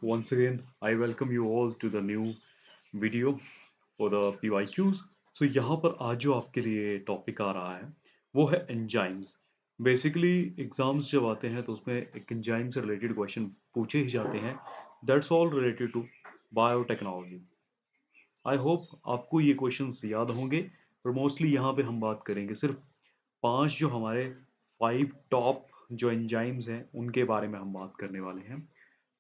Once again, I welcome you all to the new video for the PYQs. So यहाँ पर आज जो आपके लिए टॉपिक आ रहा है वो है एंजाइम्स। बेसिकली एग्जाम्स जब आते हैं तो उसमें एक एंजाइम से रिलेटेड क्वेश्चन पूछे ही जाते हैं। That's all related to biotechnology. I hope आपको ये क्वेश्चंस याद होंगे। पर मोस्टली यहाँ पे हम बात करेंगे सिर्फ 5 जो हमारे 5 टॉप जो एंजाइम्स हैं उनके बारे में हम बात करने वाले हैं।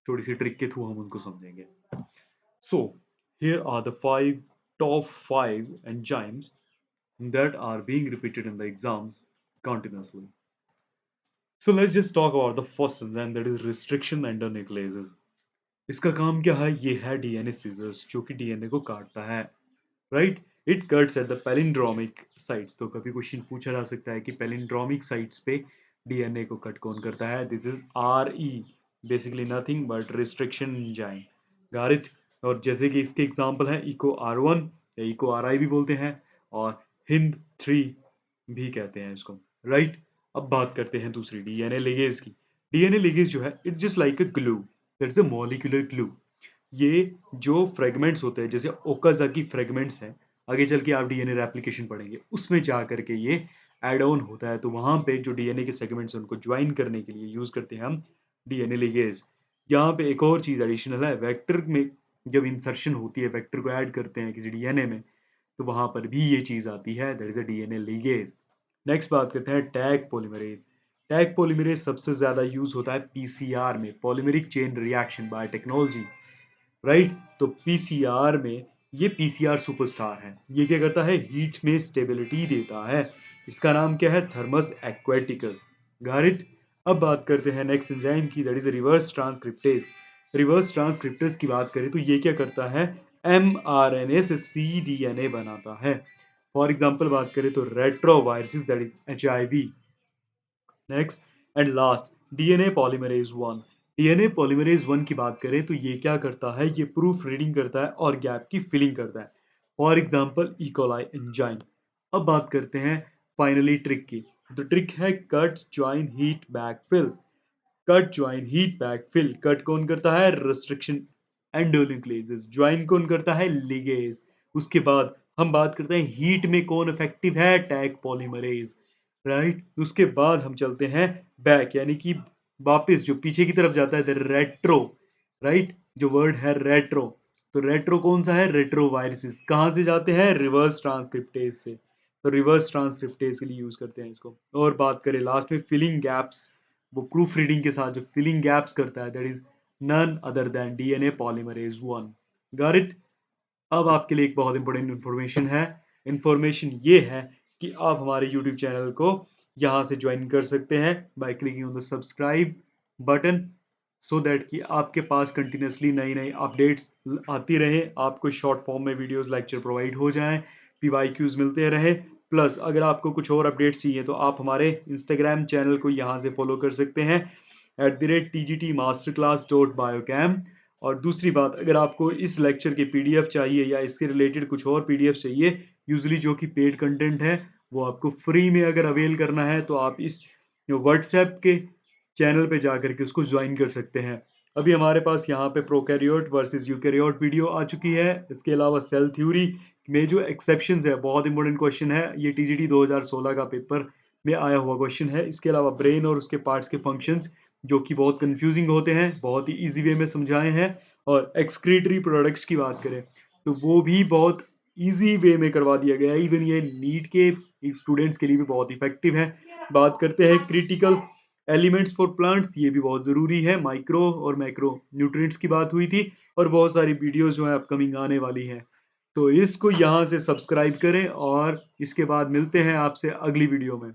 थोड़ी सी ट्रिक के थ्रू हम उनको समझेंगे। So, here are the top five enzymes that are being repeated in the exams continuously. So let's just talk about the first enzyme, that is restriction endonucleases. इसका काम क्या है? ये है डीएनए सीजर्स जो कि डीएनए को काटता है, right? It cuts at the palindromic sites. तो कभी क्वेश्चन पूछा जा सकता है कि पैलिंड्रोमिक साइट्स पे डीएनए को कट कौन करता है? This is RE, basically nothing but restriction enzyme. गारिथ। और जैसे कि इसके एग्जांपल है इको आर वन या इको आर आई भी बोलते हैं, और हिंद थ्री भी कहते हैं इसको, राइट? अब बात करते हैं दूसरी डीएनए लिगेज की। डीएनए लिगेज जो है it's just like a glue, that's a molecular glue. ये जो फ्रेगमेंट्स होते हैं जैसे ओकाजाकी फ्रेगमेंट्स हैं, आगे चल के आप डीएनए रेप्लिकेशन पढ़ेंगे उसमें जा करके ये एड ऑन होता है, तो वहां पे जो डीएनए के सेगमेंट्स हैं उनको ज्वाइन करने के लिए यूज करते हैं हम डीएनए लिगेज। यहाँ पे एक और चीज एडिशनल है, वेक्टर में जब इंसर्शन होती है, वेक्टर को ऐड करते हैं किसी डीएनए में, तो वहां पर भी ये चीज आती है, that is a DNA ligase. Next बात करते हैं टैग पॉलीमरेज। टैग पॉलीमरेज सबसे ज्यादा यूज होता है पीसीआर में, polymeric chain reaction biotechnology, right? तो पीसीआर में ये पीसीआर सुपरस्टार है। ये क्या करता है? हीट में स्टेबिलिटी देता है। इसका नाम क्या है? Thermus aquaticus. Got it? अब बात करते हैं नेक्स्ट एंजाइम की, that is reverse transcriptase. Reverse transcriptase की बात करें तो ये क्या करता है? एमआरएनए से सीडीएनए बनाता है। फॉर एग्जाम्पल बात करें तो retroviruses, that is HIV. Next and last, DNA polymerase one. DNA polymerase one की बात करें तो ये क्या करता है? ये प्रूफ रीडिंग करता है और गैप की फिलिंग करता है। For example E coli enzyme. अब बात करते हैं फाइनली ट्रिक की। तो ट्रिक है cut join heat back fill. Cut join heat back fill. Cut कौन करता है? Restriction endonuclease. ज्वाइन कौन करता है? लिगेज। उसके बाद हम बात करते हैं हीट में कौन इफेक्टिव है? Tag polymerase, right? उसके बाद हम चलते हैं बैक, यानी कि वापस जो पीछे की तरफ जाता है, रेट्रो, राइट? जो वर्ड है रेट्रो, तो रेट्रो कौन सा है? रेट्रोवायरसिस। कहां से जाते हैं? रिवर्स ट्रांसक्रिप्टेज से। तो रिवर्स ट्रांसक्रिप्टेज के लिए यूज करते हैं इसको। और बात करें लास्ट में फिलिंग गैप्स, वो प्रूफ रीडिंग के साथ जो फिलिंग गैप्स करता है, that is none other than DNA polymerase one. Got it? अब आपके लिए एक बहुत इंपॉर्टेंट इन्फॉर्मेशन है। इन्फॉर्मेशन ये है कि आप हमारे यूट्यूब चैनल को यहाँ से ज्वाइन कर सकते हैं by clicking on the subscribe button, so that कि आपके पास कंटिन्यूसली नई नई अपडेट्स आती रहे, आपको शॉर्ट फॉर्म में वीडियोस लेक्चर प्रोवाइड हो जाएं, पीवाईक्यूज मिलते रहे। प्लस अगर आपको कुछ और अपडेट्स चाहिए तो आप हमारे इंस्टाग्राम चैनल को यहाँ से फॉलो कर सकते हैं, @tgtmasterclass.biocam। और दूसरी बात, अगर आपको इस लेक्चर के पीडीएफ चाहिए या इसके रिलेटेड कुछ और पीडीएफ चाहिए, यूजली जो कि पेड कंटेंट है, वो आपको फ्री में अगर अवेल करना है तो आप इस व्हाट्सएप के चैनल पे जाकर के उसको ज्वाइन कर सकते हैं। अभी हमारे पास यहाँ पे प्रोकैरियोट वर्सेस यूकैरियोट वीडियो आ चुकी है। इसके अलावा सेल थ्योरी में जो एक्सेप्शंस है, बहुत इंपॉर्टेंट क्वेश्चन है, ये टीजीटी 2016 का पेपर में आया हुआ क्वेश्चन है। इसके अलावा ब्रेन और उसके पार्ट्स के फंक्शंस जो कि बहुत कंफ्यूजिंग होते हैं, बहुत ही इजी वे में समझाए हैं। और एक्सक्रीटरी प्रोडक्ट्स की बात करें तो वो भी बहुत इजी वे में करवा दिया गया है। इवन ये नीट के स्टूडेंट्स के लिए भी बहुत इफेक्टिव है। बात करते हैं क्रिटिकल एलिमेंट्स फॉर प्लांट्स, ये भी बहुत ज़रूरी है। माइक्रो और मैक्रो न्यूट्रिएंट्स की बात हुई थी, और बहुत सारी वीडियोस जो है अपकमिंग आने वाली हैं। तो इसको यहाँ से सब्सक्राइब करें और इसके बाद मिलते हैं आपसे अगली वीडियो में।